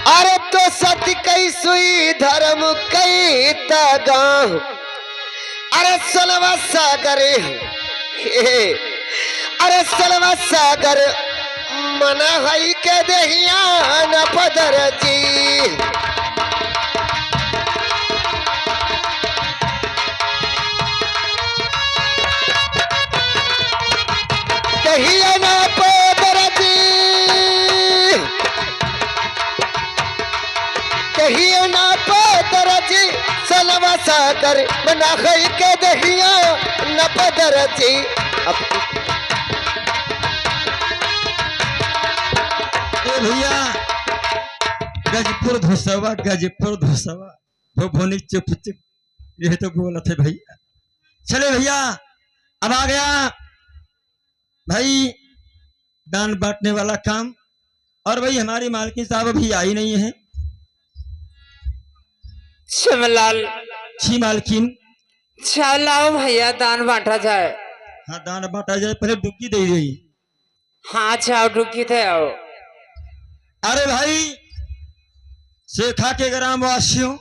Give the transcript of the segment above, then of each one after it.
अरे तो सत्य कई सुई धर्म कई तगा अरे सलवा सागर अरे सलवा सागर मना हई के दहिया न पदर जी दहिया न पदर जी दहिया न पदर जी सलवा सागर मना हई के दहिया न पदर जी भैया गजपुर धुसवा वो भोनी चुप चुप ये तो बोला थे भैया। चले भैया अब आ गया भाई दान बांटने वाला काम। और भाई हमारी मालकिन साहब अभी आई नहीं है। शिवलाल जी मालकिन चलाओ भैया दान बांटा जाए। हाँ दान बांटा जाए पहले डुबकी दे गई। हाँ जाओ डुबकी थे आओ। अरे भाई शेखा के ग्राम वासियों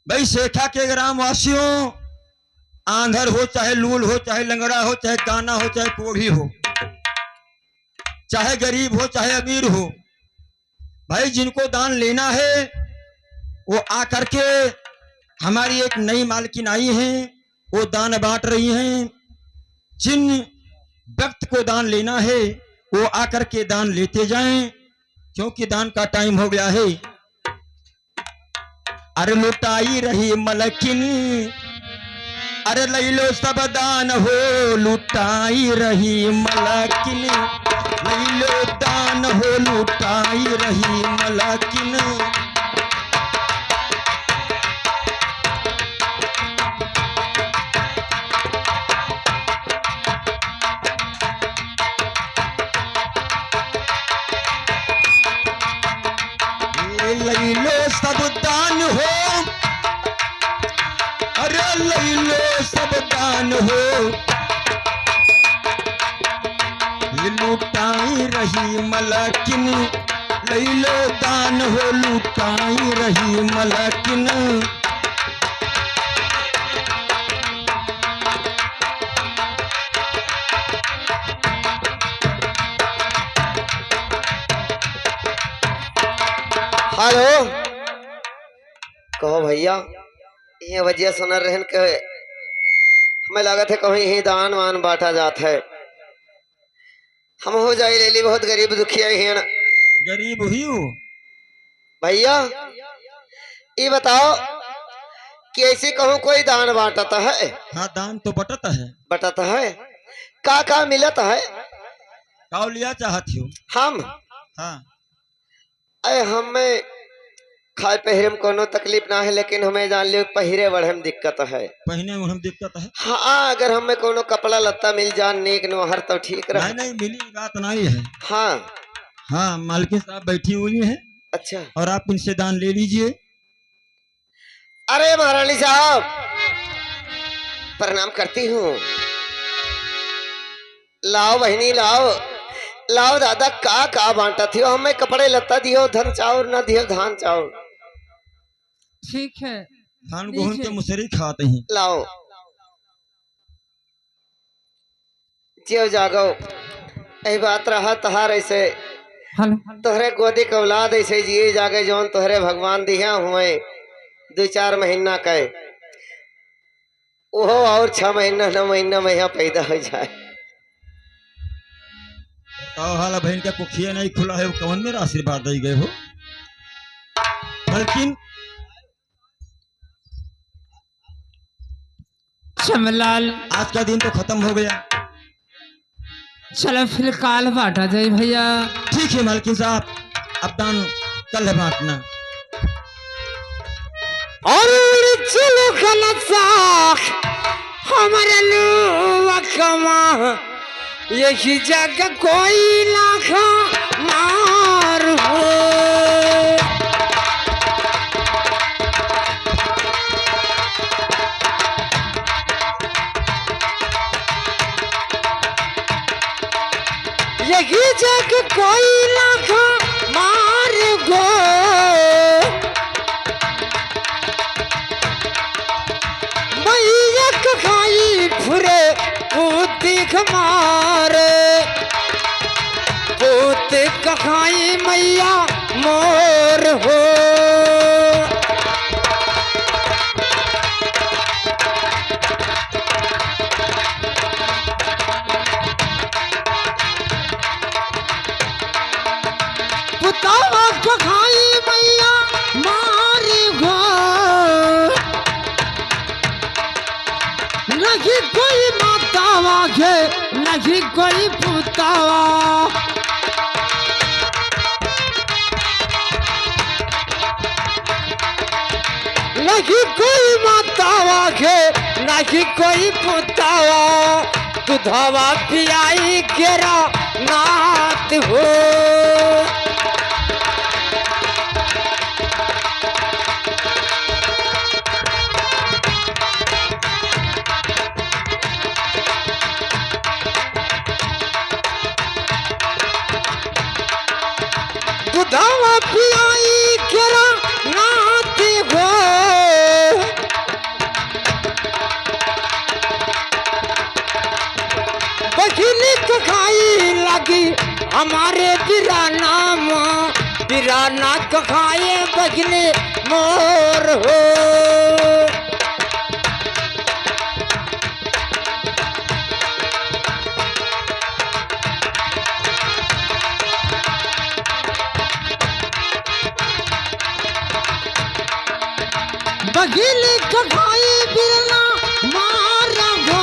भाई शेखा के ग्राम वासियों आंधर हो चाहे लूल हो चाहे लंगड़ा हो चाहे काना हो चाहे कोढ़ी हो चाहे गरीब हो चाहे अमीर हो भाई जिनको दान लेना है वो आकर के हमारी एक नई मालकिन आई हैं वो दान बांट रही हैं। जिन व्यक्ति को दान लेना है वो आकर के दान लेते जाएं क्योंकि दान का टाइम हो गया है। अरे लुटाई रही मलकिन अरे लई लो सब दान हो लुटाई रही मलकिन लई लो दान हो लुटाई रही मलकिन। लई लो सब दान हो अरे लई लो सब दान हो लुटाई रही मलकिन लई लो दान हो लुटाई रही मलकिन। हेलो कहो भैया ये वजह सुनर रहन के हमें लागत है कहीं ही दान वान बांटा जाता है। हम हो जाए ले ली बहुत गरीब दुखिया ही ना गरीब हुई हो भैया ये बताओ कि ऐसे कहूँ कोई दान बांटता है। हाँ दान तो बटता है बटता है का मिलता है काव लिया चाहती हो हम हाँ अरे हमें खाए पहरे में कोनो तकलीफ ना है लेकिन हमें जान लियो पहिरे बढ़े में दिक्कत है। पहने में हम दिक्कत है हाँ अगर हमें कोनो कपड़ा लत्ता मिल जान नेक नोहर तो ठीक रहे। नहीं मिली बात नहीं है। हाँ हाँ मालकिन साहब बैठी हुई हैं अच्छा और आप इनसे दान ले लीजिए। अरे महारानी साहब प्रणाम करती हूँ। लाओ बहनी लाओ लाओ दादा का बांटा थी हमें कपड़े लत्ता दियो धन चाउर ना दियो धान चाउर। ठीक है धान गेहूं के मुसरी खाते हैं। लाओ जियो जागो यही बात रहा तहार ऐसे तोहरे गोदी के औलाद ऐसे जिए जागे जौन तोहरे भगवान दिया हुए 2-4 महीना कहे वो और 6 महीना 9 महीना में यहाँ पैदा हो जाए। हाला बहन का कुखिया नहीं खुला है वो कौन मेरा आशीर्वाद दे गए हो। लेकिन शिवलाल आज का दिन तो खत्म हो गया। चलो फिर काल बांटा जाए भैया। ठीक है मालकिन साहब अब दान कल बांटना। और चलो खलसा हमारे लुआ कमा यही जगह कोई लाखा मार हो। यही जगह कोई लाखा मार गो मारे पूत कहाई मैया मोर हो। पुतावा कहाई मैया मारी हो, नहीं कोई मातावा के नहीं कोई पुतावा। नहीं कोई मातावा के नहीं कोई पुतावा, दुधावा पियाई केरा नात हो। दुधावा पियाई केरा नात हो। बघिनी कखाई लगी हमारे बिराना माँ, बिराना कखाए बघिनी मोर हो। बघिनी कखाई बिरना मारा गो,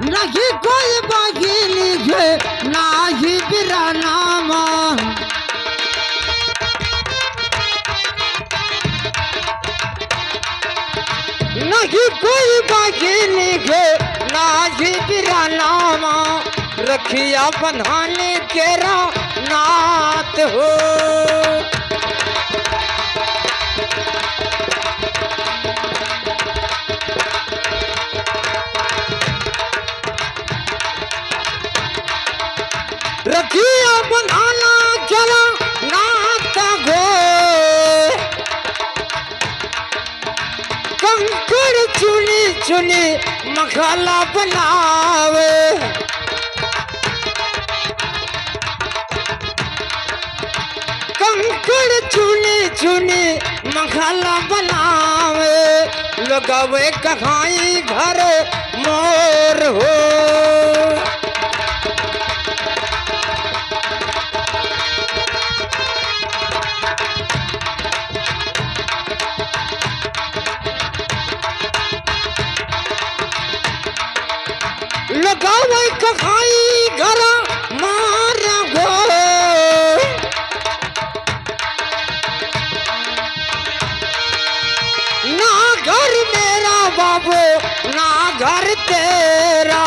नहीं कोई बघिनी घे नाही बिराना मां। नहीं कोई बघिनी घे नाही बिराना मां, रखिया बंधाने केरा नात हो। रखिया बनाना केरा नात हो। कंकड़ चुनी चुनी मखाला बनावे, कंकड़ चुनी चुनी मखाला बनावे, लगावे कहाई घर मोर हो। लगावे कहाई घर मार हो। ना घर मेरा बाबू ना घर तेरा,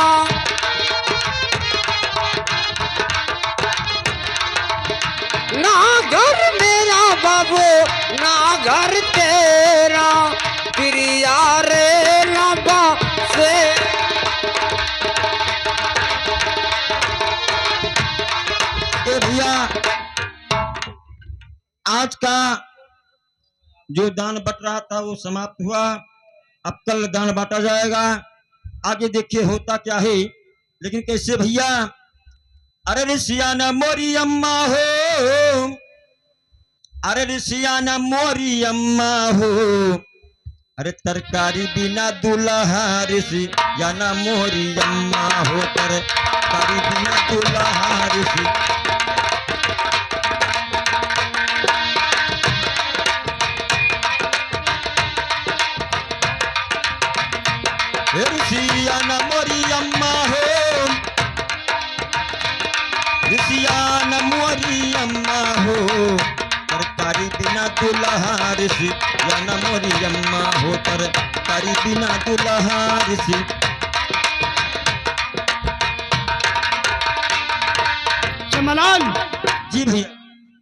ना घर मेरा बाबू ना घर तेरा, प्रिया रे लबा से। भैया आज का जो दान बट रहा था वो समाप्त हुआ, अब कल दान बांटा जाएगा। आगे देखिए होता क्या है, लेकिन कैसे भैया। अरे ऋषिया न मोरी अम्मा हो, अरे ऋषिया न मोरी अम्मा हो, अरे तरकारी बिना दुल्हा ऋषिया न मोरी अम्मा हो, तरकारी बिना दुल्हा ऋषि। ऋषिया न मोरी अम्मा हो, ऋषिया न मोरी अम्मा हो, तरकारी बिना दुल्हा ऋषिया न मोरी अम्मा हो, तरकारी बिना दुल्हा ऋषि। चमलाल जी भैया,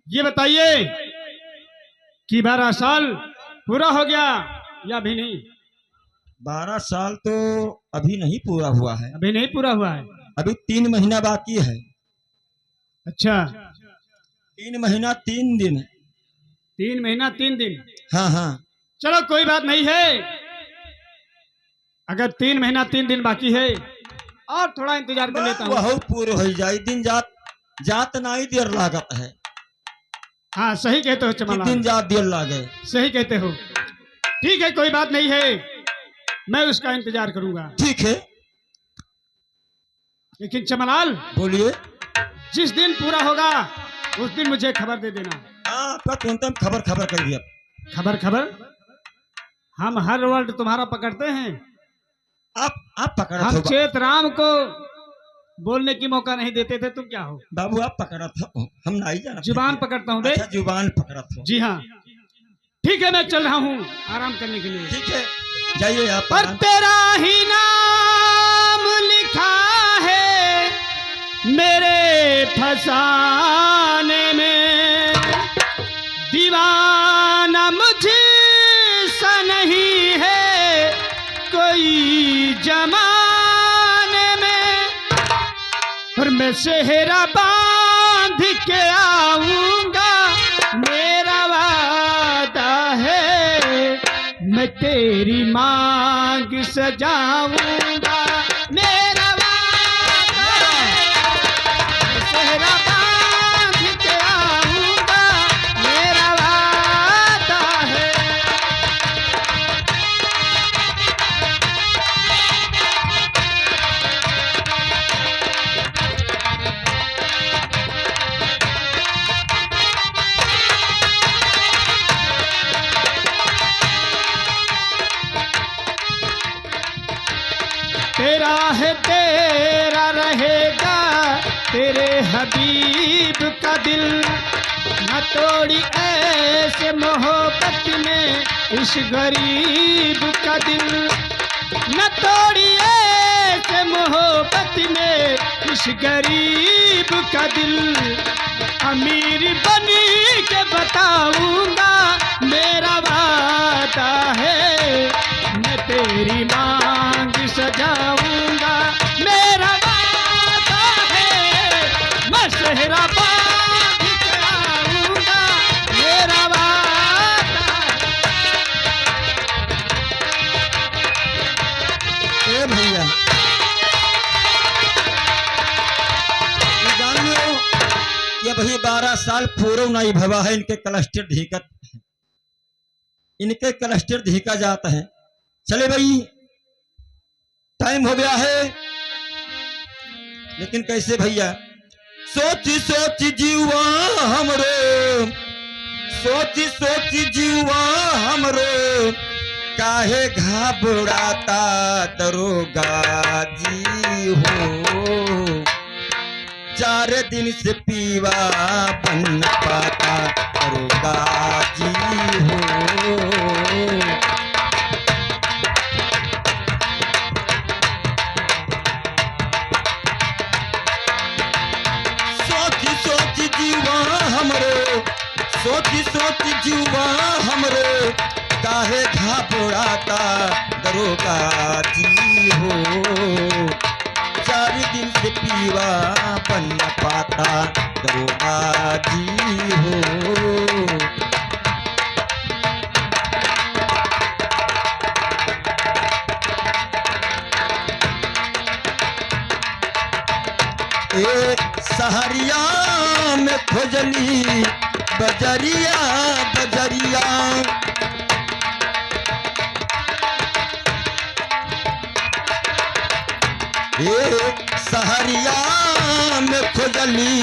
ये बताइए कि 12 साल पूरा हो गया या अभी नहीं? 12 साल तो अभी नहीं पूरा हुआ है, अभी नहीं पूरा हुआ है। अभी 3 महीना बाकी है। अच्छा, 3 महीना 3 दिन है। 3 महीना 3 दिन। हाँ हाँ, चलो कोई बात नहीं है। अगर 3 महीना 3 दिन बाकी है और थोड़ा इंतजार कर लेता हूँ। वह पूरा हो जाए, दिन जात जात नहीं देर लागत है। हाँ सही कहते हो चमला, दिन जात देर लागे। सही कहते हो। ठीक है कोई बात नहीं है, मैं उसका इंतजार करूंगा। ठीक है, लेकिन चमलाल बोलिए। जिस दिन पूरा होगा उस दिन मुझे खबर दे देना। हाँ तुरंत खबर कर दिया। खबर हम हर वर्ड तुम्हारा पकड़ते हैं। आप पकड़ा हम हो चेत राम को बोलने की मौका नहीं देते थे, तुम क्या हो बाबू? आप पकड़ा था, हम नहीं जाना। जुबान पकड़ता हूँ। अच्छा, जुबान पकड़ा था। जी हाँ ठीक है, मैं चल रहा हूँ आराम करने के लिए। ठीक है, जाइए आप। पर तेरा ही नाम लिखा है मेरे फसाने में, दीवाना मुझे सा नहीं है कोई जमाने में। और मैं सेहरा बांध के आऊंगा, मेरा वादा है मैं तेरी मांग सजाऊंगा। मेरा वादा है मैं सेहरा बांध के आऊंगा, मेरा वादा है। तेरा है तेरा रहेगा तेरे हबीब का दिल, न तोड़ी ऐसे मोहब्बत में इस गरीब का दिल, न तोड़ी ऐसे मोहब्बत में इस गरीब का दिल। अमीर बनी के बताऊंगा, मेरा वादा है मैं तेरी मांग सजाऊंगा। मेरा वादा है मैं सेहरा बांध के आऊंगा, मेरा वादा ए भैया, ये जान लो कि अब ही 12 साल पूरा नहीं भवा है, इनके क्लस्टर ढीकत है, इनके क्लस्टर ढीका जाता है। चले भाई, टाइम हो गया है, लेकिन कैसे भैया? सोच सोच जीवा हमरो, सोच सोच जीवा हमरो, काहे घबराता दरोगा जी हो। 4 दिन से पीवा बन पाता दरोगा जी हो। सोच जीवा हमरे, काहे घबराता दरोगा जी हो। 4 दिन से पीवा बन पाता दरोगा जी हो। एक सहरिया में खोजली बजरिया बजरिया, एक सहरिया में खोजली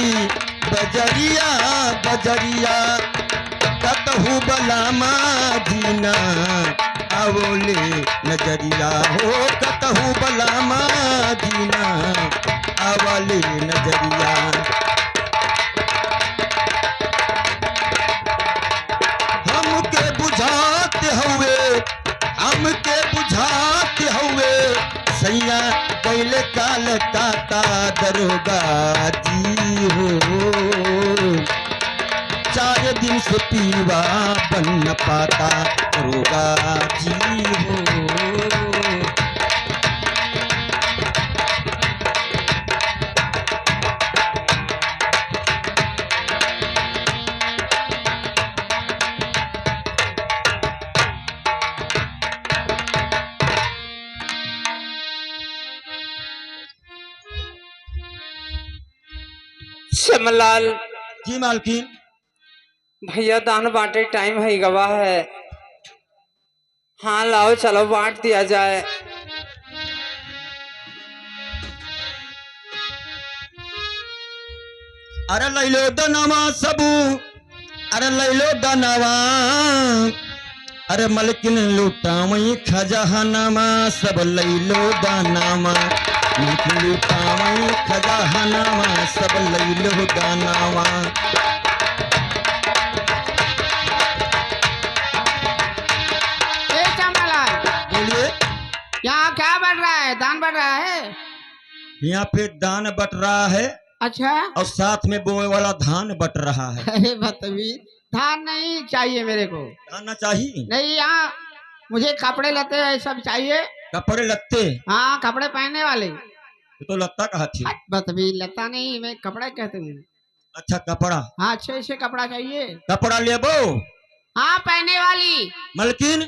बजरिया बजरिया, कतहु बलामा दीना आवोले नजरिया हो। कतहु बलामा दीना आवले नजरिया। हमके बुझाते हुए सैया कैले काल काता दरोगा जी हो। 4 दिन से पीवा बन पाता दरोगा जी हो। श्यामलाल जी मालकिन। भैया दान बांटे टाइम है गवाह है। हाँ लाओ चलो बांट दिया जाए। अरे लैलो दनवा सबू, अरे लैलो दनवा, अरे मलकिन लुटावई खजाहनमा सब लैलो दानामा, मलकिन लुटावई खजाहनमा सब लैलो दानामा। ए श्यामलाल, बोलिए। यहाँ क्या बढ़ रहा है? दान बढ़ रहा है? यहाँ पे दान बट रहा है अच्छा। और साथ में बोए वाला धान बट रहा है। अरे बदतमीज, धान नहीं चाहिए मेरे को। धान ना चाहिए? नहीं, यहाँ मुझे कपड़े लते हैं सब चाहिए। कपड़े लगते? हाँ, कपड़े पहनने वाले। तो लगता कहा थी? बदतमीज, लगता नहीं, मैं कपड़ा कहते हूँ। अच्छा कपड़ा? हाँ, अच्छे से कपड़ा चाहिए। कपड़ा लेबो? हाँ, पहनने वाली। मलकिन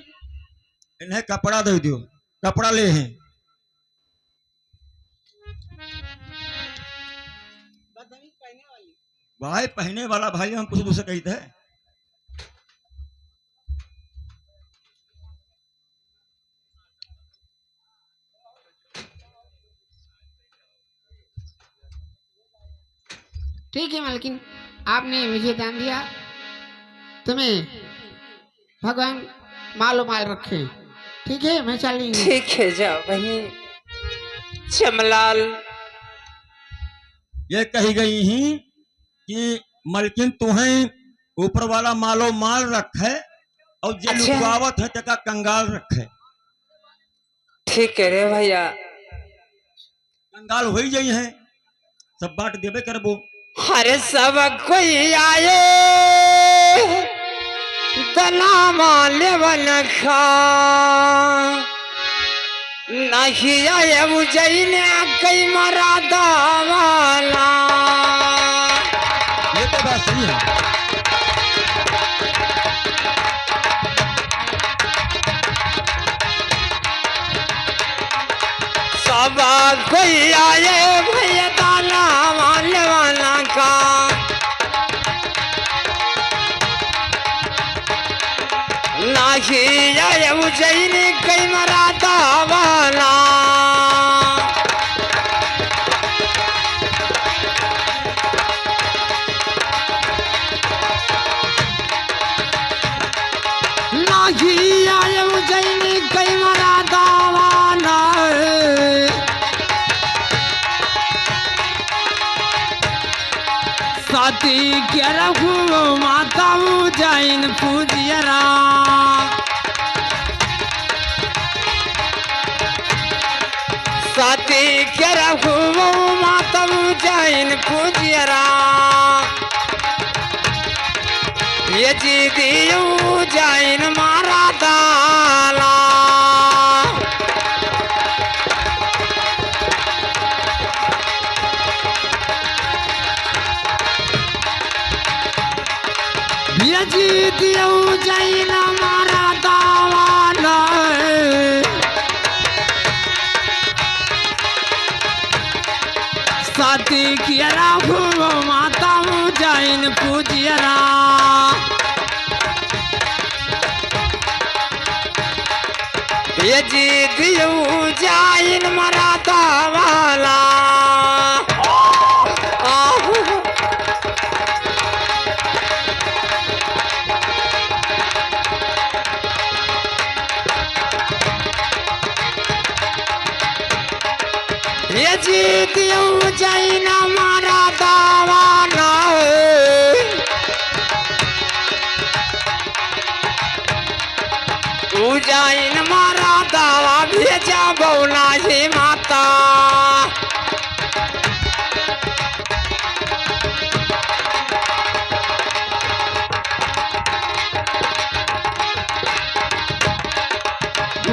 इन्हें कपड़ा दे दियो, कपड़ा ले हैं। भाई पहने वाला भाई हम कुछ दूसरे कहते हैं। ठीक है मालकिन, आपने मुझे दान दिया, तुम्हें भगवान मालो माल रखे। ठीक है, मैं चल रही हूँ। ठीक है जाओ बहन। श्यामलाल ये कही गई ही कि मलकिन तुम्हें ऊपर वाला मालो माल रखे और जो अच्छा। लुकवावत है तका कंगाल रखे। ठीक है रे भैया। कंगाल हो ही जाई है, सब बांट देवे करबो। हरे सब कोई आए दला माले वन खा नहीं आए उजैने कई मरा दावाला। ये तो बात सही है। सब कोई आए भैया दाला माले वाला का नहीं आए उजैने कई मरा दावाला। नाही आए उजैनी कई मरा दावाना। साथी क्या रखू माता उजैन पूजियरा। साथी क्या रखू माता उजैन पूजियरा। ये जी दियो जाइन मारा दाला। ये जी दियो जैन मारा दावाना। साथी किया राघु माता उजैन पूजियरा। ये जी दियो जाइन मारा दावाला। ये जी दियो जाइन मारा दावाला। उजैन मारा दावा भेजा बौला ही माता।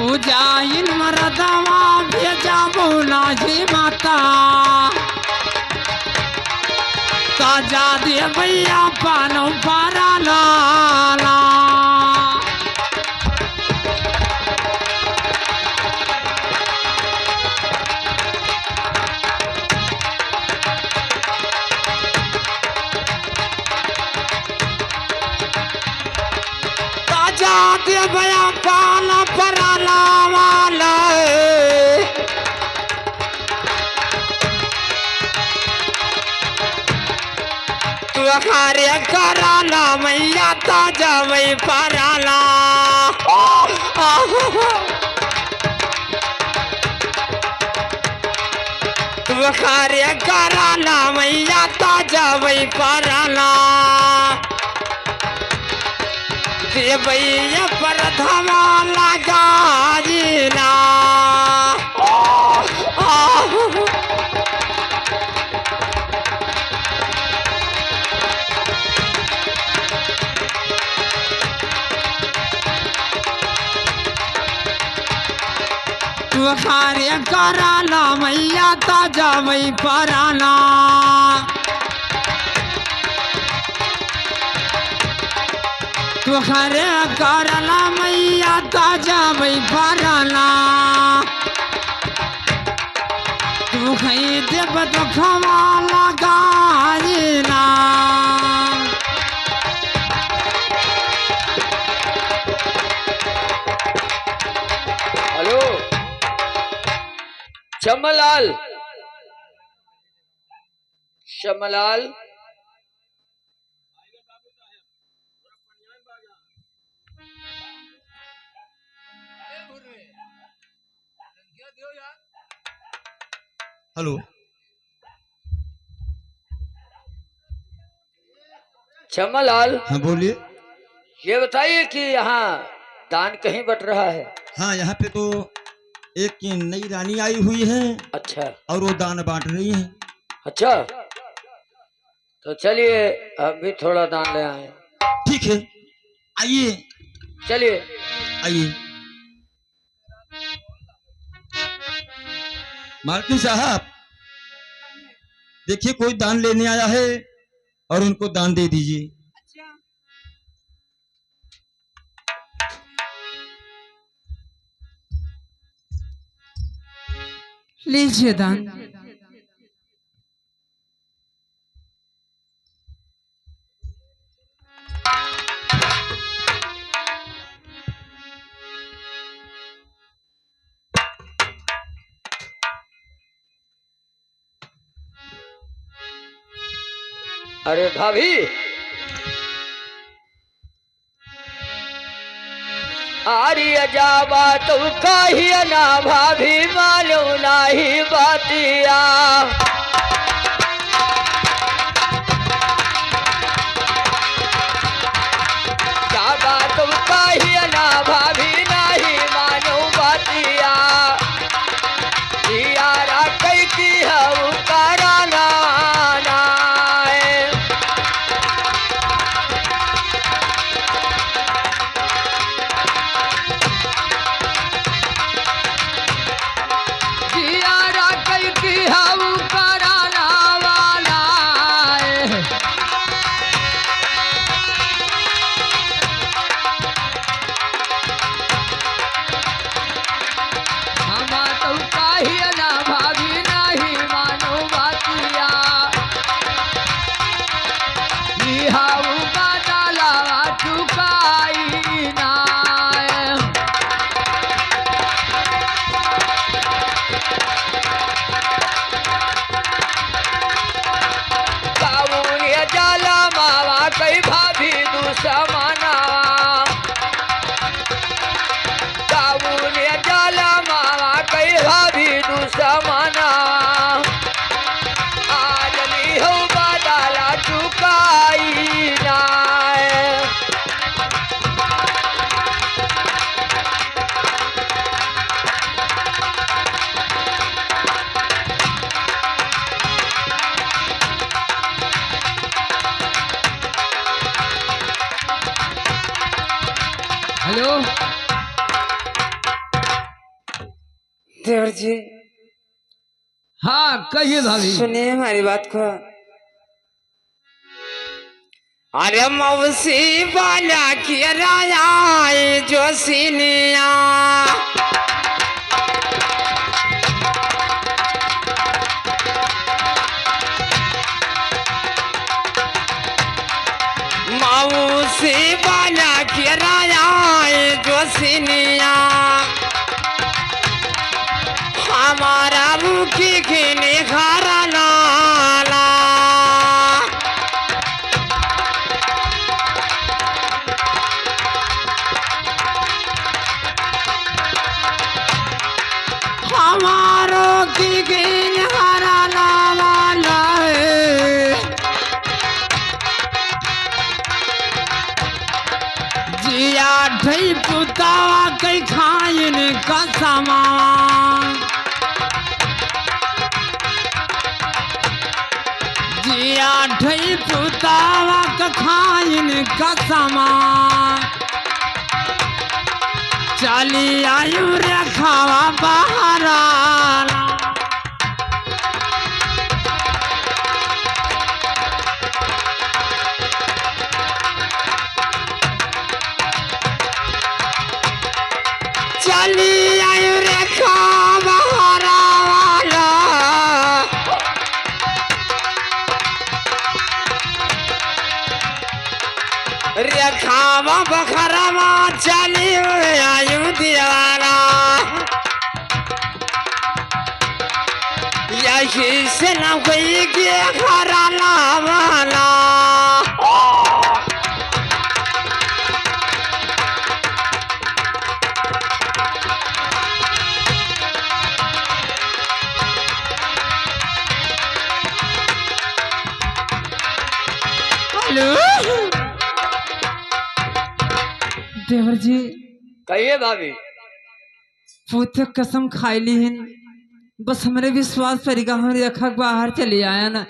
उजैन मारा दावा भेजा बौला ही माता। ताजा दे भैया पानो पारा लाला। दे बया पान पराला वाला तू कार्य कराला मैया ताजा वही पराला तू कार्य कराला मैया ताजा वही पराला भैया पर धमाला गाजीना तू कार्य कराला मैया ताजा वही पराना तू खरे करला मैया ताजा वही पराना तू खई देव तो खवाला गाजीना हेलो श्यामलाल श्यामलाल हेलो श्यामलाल हाँ बोलिए। ये बताइए कि यहाँ दान कहीं बट रहा है? हाँ यहाँ पे तो एक नई रानी आई हुई है अच्छा और वो दान बांट रही है। अच्छा तो चलिए हम भी थोड़ा दान ले आए। ठीक है आइए चलिए आइए। मालकिन साहब देखिए कोई दान लेने आया है और उनको दान दे दीजिए। लीजिए दान। अरे भाभी आरी अजाबा तो कहिए ना भाभी मालूम नहीं बातिया जाबा तुम कहिए ना भाभी नहीं मालूम बातिया यारा कई की है कराना कई भाभी दुश्मना काबूल जाला मावा कई भाभी दुश्मना आज ली हो बदला चुकाई ना हेलो देवर जी हाँ कहिए भाभी। सुनिए हमारी बात को। अरे मौसी वाला की राया जो सीनिया मौसी वाला की राया सिनिया हमारा मुखी खिनी खारा नाला हमारो की खिनी खारा नाला जिया ढई पुतावा कई खाइन का सामान जिया ढई पुतावा का खाइन का सामान चली आयु रे खावा बहारा चली आयु रे खावा बहारा रेखावा बखरावा चली आयु दियारा यही से न कोई के खरा लावाला हेलो देवर जी कहिए भाभी। पूत कसम खाई ली हिन बस हमरे विश्वास परिका हमरे अखा बाहर चले आया ना।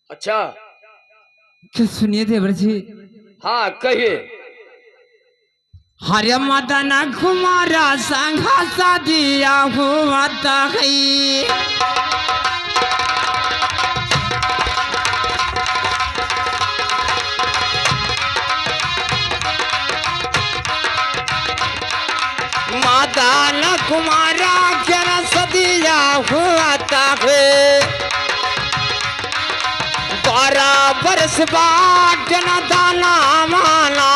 अच्छा क्या सुनिए देवर जी। हाँ कहिए। हरे मदन कुमारा संघा सा दिया हुआ तही मदन कुमारा के सदिया हुआ तहे 12 बरस बाद न दाना माना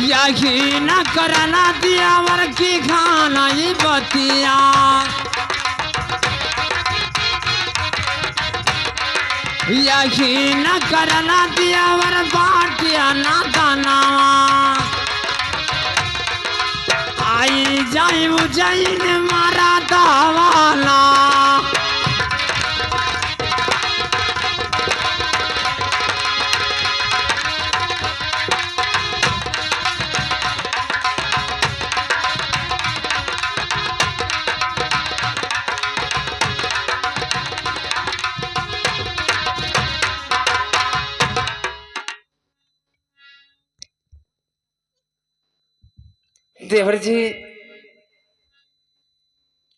यही न करना दिया वर की खाना ये बतिया यही न करना दिया वर बाटिया ना दाना आई जाई उजैन मारा दावाला देवर जी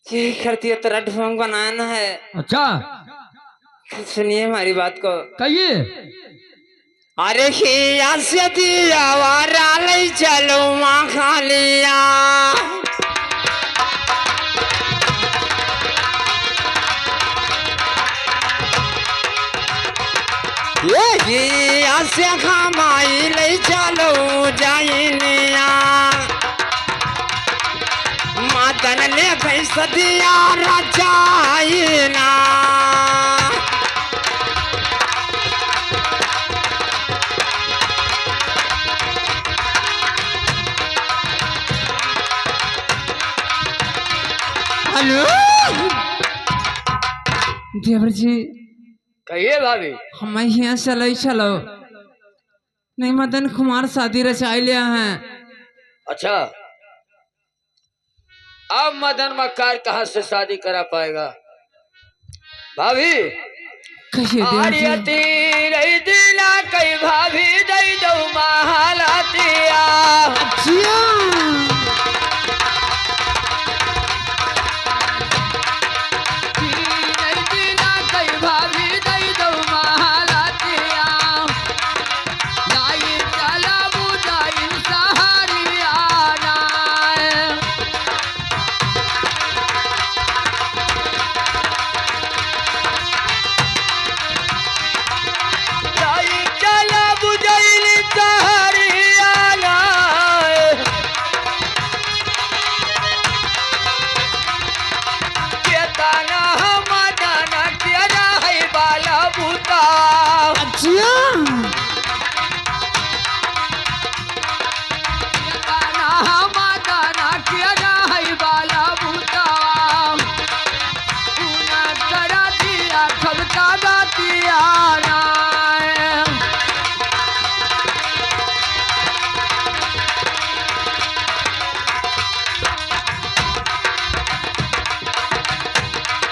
ये करती है तेरा ढोंग बनाना है। अच्छा सुनिए हमारी बात को। कहिए। अरे खिया से दिया वारा ले चलो माँ खालिया ये खिया से खमाई ले चलो जाइनिया मातन ले कैसा दिया राजाइना हेलो देवर जी कहिए भाभी। हम यहाँ चलो नहीं मदन कुमार शादी रचाई लिया है। अच्छा अब मदन मक्कार कहाँ से शादी करा पाएगा भाभी। कहिए देवर जी। आरियती रही दिला कई भाभी दई दो महालातिया